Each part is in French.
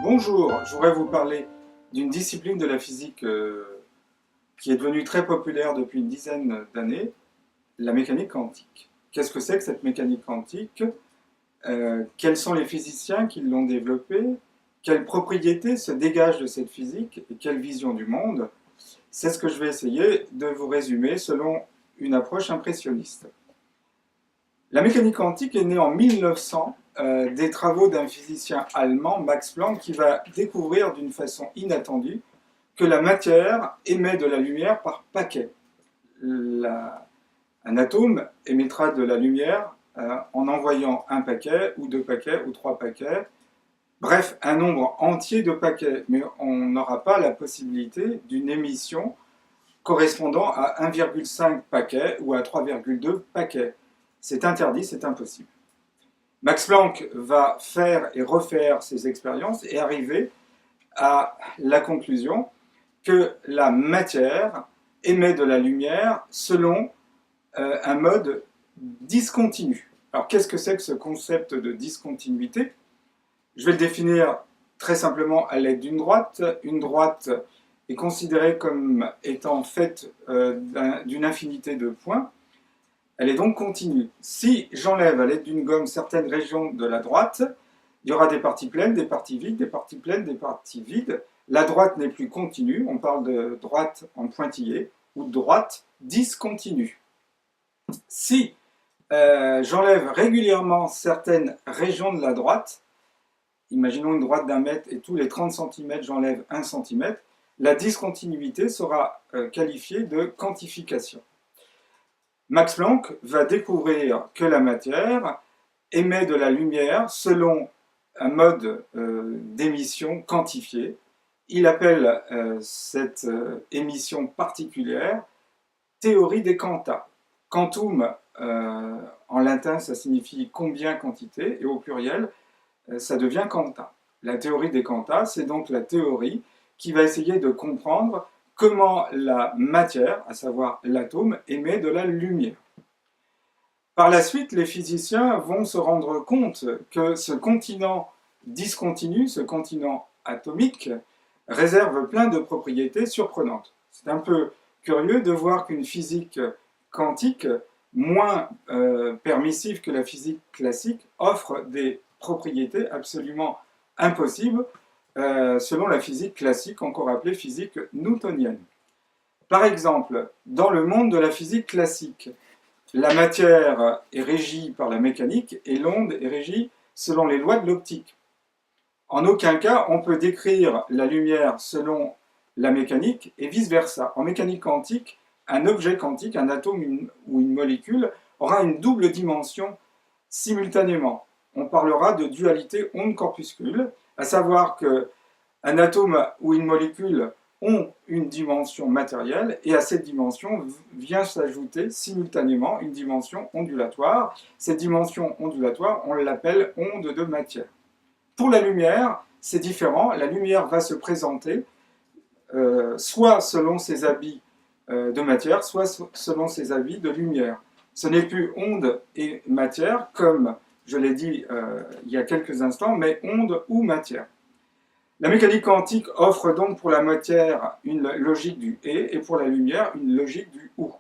Bonjour, je voudrais vous parler d'une discipline de la physique qui est devenue très populaire depuis une dizaine d'années, la mécanique quantique. Qu'est-ce que c'est que cette mécanique quantique? Quels sont les physiciens qui l'ont développée? Quelles propriétés se dégagent de cette physique et quelle vision du monde? C'est ce que je vais essayer de vous résumer selon une approche impressionniste. La mécanique quantique est née en 1900 des travaux d'un physicien allemand, Max Planck, qui va découvrir d'une façon inattendue que la matière émet de la lumière par paquets. Un atome émettra de la lumière en envoyant un paquet, ou deux paquets, ou trois paquets, bref, un nombre entier de paquets, mais on n'aura pas la possibilité d'une émission correspondant à 1,5 paquet ou à 3,2 paquets. C'est interdit, c'est impossible. Max Planck va faire et refaire ses expériences et arriver à la conclusion que la matière émet de la lumière selon un mode discontinu. Alors qu'est-ce que c'est que ce concept de discontinuité? Je vais le définir très simplement à l'aide d'une droite. Une droite est considérée comme étant faite d'une infinité de points. Elle est donc continue. Si j'enlève à l'aide d'une gomme certaines régions de la droite, il y aura des parties pleines, des parties vides, des parties pleines, des parties vides. La droite n'est plus continue, on parle de droite en pointillé, ou de droite discontinue. Si j'enlève régulièrement certaines régions de la droite, imaginons une droite d'1 mètre et tous les 30 cm j'enlève 1 cm, la discontinuité sera qualifiée de quantification. Max Planck va découvrir que la matière émet de la lumière selon un mode d'émission quantifié. Il appelle cette émission particulière théorie des quanta. Quantum, en latin, ça signifie combien quantité, et au pluriel, ça devient quanta. La théorie des quanta, c'est donc la théorie qui va essayer de comprendre comment la matière, à savoir l'atome, émet de la lumière. Par la suite, les physiciens vont se rendre compte que ce continent discontinu, ce continent atomique, réserve plein de propriétés surprenantes. C'est un peu curieux de voir qu'une physique quantique, moins permissive que la physique classique, offre des propriétés absolument impossibles selon la physique classique, encore appelée physique newtonienne. Par exemple, dans le monde de la physique classique, la matière est régie par la mécanique et l'onde est régie selon les lois de l'optique. En aucun cas, on peut décrire la lumière selon la mécanique et vice-versa. En mécanique quantique, un objet quantique, un atome ou une molécule, aura une double dimension simultanément. On parlera de dualité onde-corpuscule, à savoir qu'un atome ou une molécule ont une dimension matérielle et à cette dimension vient s'ajouter simultanément une dimension ondulatoire. Cette dimension ondulatoire, on l'appelle onde de matière. Pour la lumière, c'est différent. La lumière va se présenter soit selon ses habits de matière, soit selon ses habits de lumière. Ce n'est plus onde et matière, comme je l'ai dit il y a quelques instants, mais onde ou matière. La mécanique quantique offre donc pour la matière une logique du et pour la lumière une logique du ou.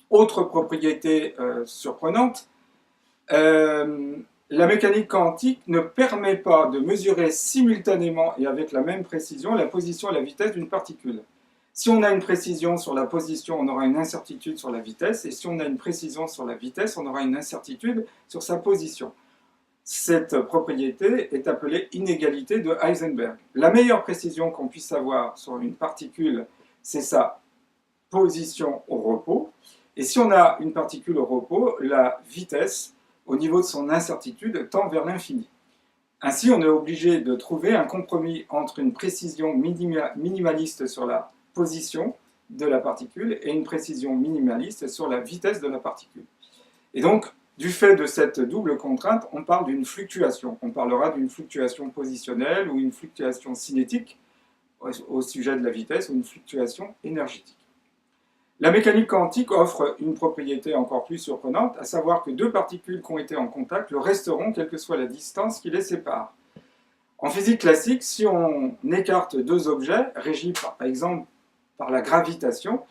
Autre propriété surprenante, la mécanique quantique ne permet pas de mesurer simultanément et avec la même précision la position et la vitesse d'une particule. Si on a une précision sur la position, on aura une incertitude sur la vitesse, et si on a une précision sur la vitesse, on aura une incertitude sur sa position. Cette propriété est appelée inégalité de Heisenberg. La meilleure précision qu'on puisse avoir sur une particule, c'est sa position au repos. Et si on a une particule au repos, la vitesse, au niveau de son incertitude, tend vers l'infini. Ainsi, on est obligé de trouver un compromis entre une précision minimaliste sur la position de la particule et une précision minimaliste sur la vitesse de la particule. Et donc, du fait de cette double contrainte, on parle d'une fluctuation. On parlera d'une fluctuation positionnelle ou une fluctuation cinétique au sujet de la vitesse ou une fluctuation énergétique. La mécanique quantique offre une propriété encore plus surprenante, à savoir que deux particules qui ont été en contact le resteront quelle que soit la distance qui les sépare. En physique classique, si on écarte deux objets, régis par exemple par la gravitation,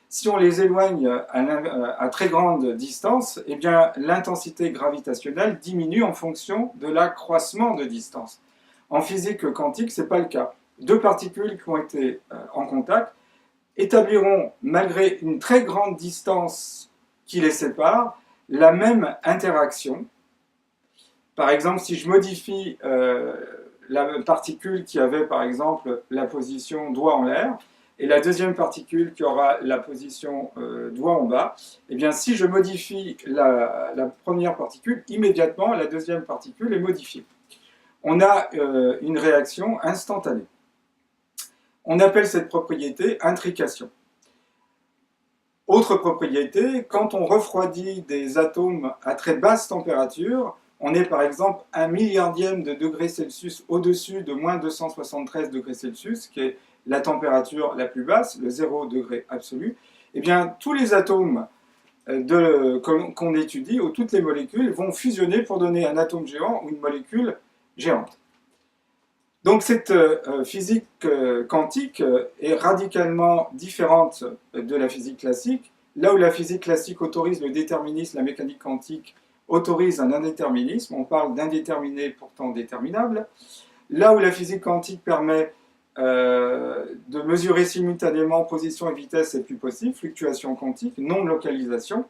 si on les éloigne à très grande distance, eh bien l'intensité gravitationnelle diminue en fonction de l'accroissement de distance. En physique quantique, ce n'est pas le cas. Deux particules qui ont été en contact établiront, malgré une très grande distance qui les sépare, la même interaction. Par exemple, si je modifie la particule qui avait, par exemple, la position doigt en l'air, et la deuxième particule qui aura la position doigt en bas, eh bien, si je modifie la première particule, immédiatement, la deuxième particule est modifiée. On a une réaction instantanée. On appelle cette propriété intrication. Autre propriété, quand on refroidit des atomes à très basse température, on est par exemple 1 milliardième de degré Celsius au-dessus de moins 273 degrés Celsius, qui est la température la plus basse, le 0 degré absolu, eh bien tous les atomes qu'on étudie, ou toutes les molécules, vont fusionner pour donner un atome géant ou une molécule géante. Donc cette physique quantique est radicalement différente de la physique classique. Là où la physique classique autorise le déterminisme, la mécanique quantique autorise un indéterminisme. On parle d'indéterminé pourtant déterminable. Là où la physique quantique permet de mesurer simultanément position et vitesse, c'est plus possible. Fluctuation quantique, non-localisation.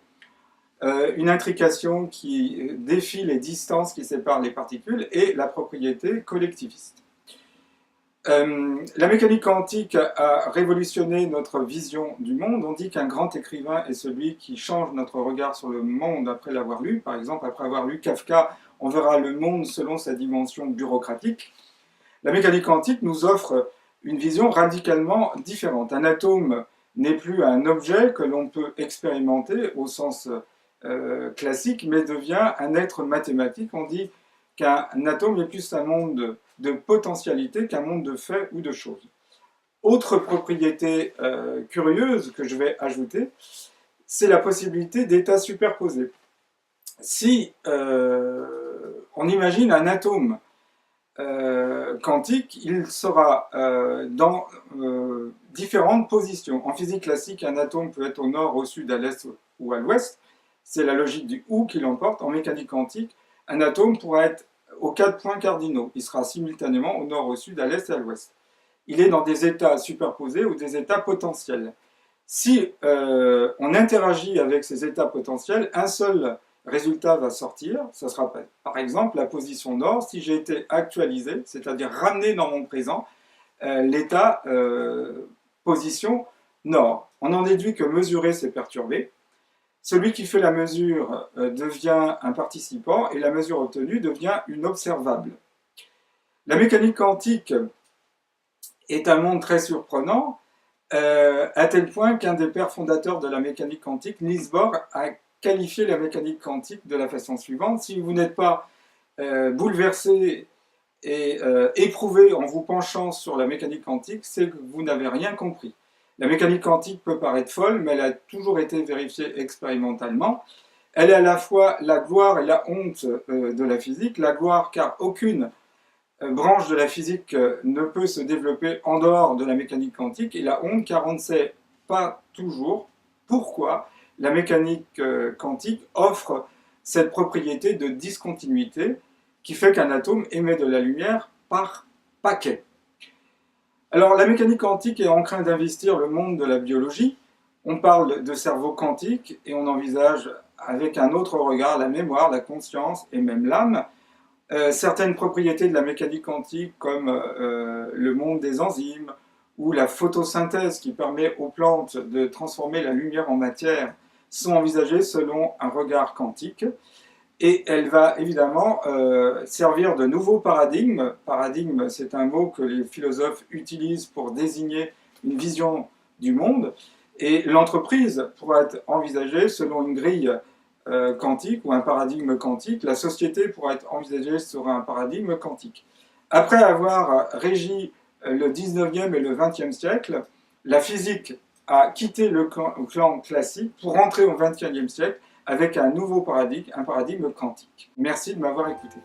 Une intrication qui défie les distances qui séparent les particules et la propriété collectiviste. La mécanique quantique a révolutionné notre vision du monde. On dit qu'un grand écrivain est celui qui change notre regard sur le monde après l'avoir lu. Par exemple, après avoir lu Kafka, on verra le monde selon sa dimension bureaucratique. La mécanique quantique nous offre une vision radicalement différente. Un atome n'est plus un objet que l'on peut expérimenter au sens classique, mais devient un être mathématique. On dit qu'un atome est plus un monde de potentialité qu'un monde de faits ou de choses. Autre propriété curieuse que je vais ajouter, c'est la possibilité d'états superposés. Si on imagine un atome quantique, il sera dans différentes positions. En physique classique, un atome peut être au nord, au sud, à l'est ou à l'ouest. C'est la logique du ou qui l'emporte. En mécanique quantique, un atome pourra être aux 4 points cardinaux. Il sera simultanément au nord, au sud, à l'est et à l'ouest. Il est dans des états superposés ou des états potentiels. Si on interagit avec ces états potentiels, un seul résultat va sortir. Ça sera par exemple la position nord. Si j'ai été actualisé, c'est-à-dire ramené dans mon présent, l'état position nord. On en déduit que mesurer, c'est perturber. Celui qui fait la mesure devient un participant et la mesure obtenue devient une observable. La mécanique quantique est un monde très surprenant, à tel point qu'un des pères fondateurs de la mécanique quantique, Niels Bohr, a qualifié la mécanique quantique de la façon suivante: si vous n'êtes pas bouleversé et éprouvé en vous penchant sur la mécanique quantique, c'est que vous n'avez rien compris. La mécanique quantique peut paraître folle, mais elle a toujours été vérifiée expérimentalement. Elle est à la fois la gloire et la honte de la physique. La gloire car aucune branche de la physique ne peut se développer en dehors de la mécanique quantique, et la honte car on ne sait pas toujours pourquoi la mécanique quantique offre cette propriété de discontinuité qui fait qu'un atome émet de la lumière par paquet. Alors, la mécanique quantique est en train d'investir le monde de la biologie. On parle de cerveau quantique et on envisage avec un autre regard la mémoire, la conscience et même l'âme. Certaines propriétés de la mécanique quantique, comme le monde des enzymes ou la photosynthèse qui permet aux plantes de transformer la lumière en matière, sont envisagées selon un regard quantique. Et elle va évidemment servir de nouveaux paradigmes. Paradigme, c'est un mot que les philosophes utilisent pour désigner une vision du monde. Et l'entreprise pourra être envisagée selon une grille quantique ou un paradigme quantique. La société pourra être envisagée sur un paradigme quantique. Après avoir régi le 19e et le 20e siècle, la physique a quitté le clan classique pour rentrer au 21e siècle avec un nouveau paradigme, un paradigme quantique. Merci de m'avoir écouté.